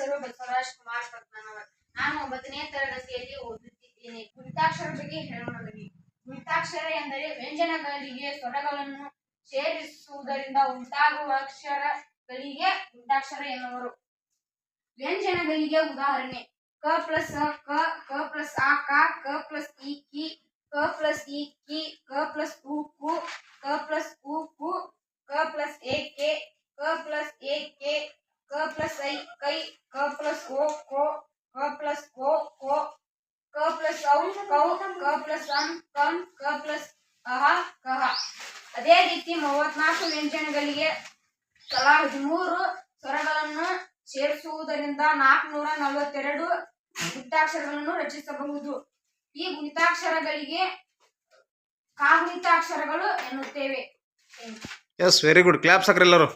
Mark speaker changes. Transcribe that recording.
Speaker 1: ಹೆಸರು ಬಸವರಾಜ್ ಕುಮಾರ್ ಪದ್ಮನಾಭ್. ನಾನು 9ನೇ ತರಗತಿಯಲ್ಲಿ ಓದುತ್ತಿದ್ದೇನೆ. ಗುಣಿತಾಕ್ಷರ ಬಗ್ಗೆ ಹೇಳೋಣ. ಗುಣಿತಾಕ್ಷರ ಎಂದರೆ ವ್ಯಂಜನಗಳಿಗೆ ಸ್ವರಗಳನ್ನು ಸೇರಿಸುವುದರಿಂದ ಉಂಟಾಗುವ ಅಕ್ಷರಗಳಿಗೆ ಗುಣಿತಾಕ್ಷರ ಎನ್ನುವರು. ವ್ಯಂಜನಗಳಿಗೆ ಉದಾಹರಣೆ ಕ ಪ್ಲಸ್ ಕ, ಕ ಪ್ಲಸ್ ಆ ಕ, ಕ ಪ್ಲಸ್ ಈ ಕಿ, ಕ ಪ್ಲಸ್ ಈ ಕಿ, ಕ ಪ್ಲಸ್ ಉ ಕು, ಕ ಪ್ಲಸ್ ಉ ಕು, ಕ ಪ್ಲಸ್ ಎ ಕೆ, ಕ ಪ್ಲಸ್ ಎ ಕೆ, ಕ ಪ್ಲಸ್ ಐ ಕೈ, ಕ ಪ್ಲಸ್ ಓ ಕೋ, ಕ ಪ್ಲಸ್ ಓ ಕೋ, ಕ ಪ್ಲಸ್ ಔ ಕೌ, ಕ ಪ್ಲಸ್ ಅಂ ಕಂ, ಕ ಪ್ಲಸ್ ಅಹ ಕಹ. ಅದೇ ರೀತಿ 34 ವ್ಯಂಜನಗಳಿಗೆ ತಲಾ 13 ಸ್ವರಗಳನ್ನು ಸೇರಿಸುವುದರಿಂದ 442 ಗುಣಿತಾಕ್ಷರಗಳನ್ನು ರಚಿಸಬಹುದು. ಈ ಗುಣಿತಾಕ್ಷರಗಳಿಗೆ ಕಾಗುಣಿತಾಕ್ಷರಗಳು ಎನ್ನುತ್ತೇವೆ.
Speaker 2: S, very good. ಕ್ಲಾಪ್ಸ್ ಹಾಕ್ರಿ ಎಲ್ಲರೂ.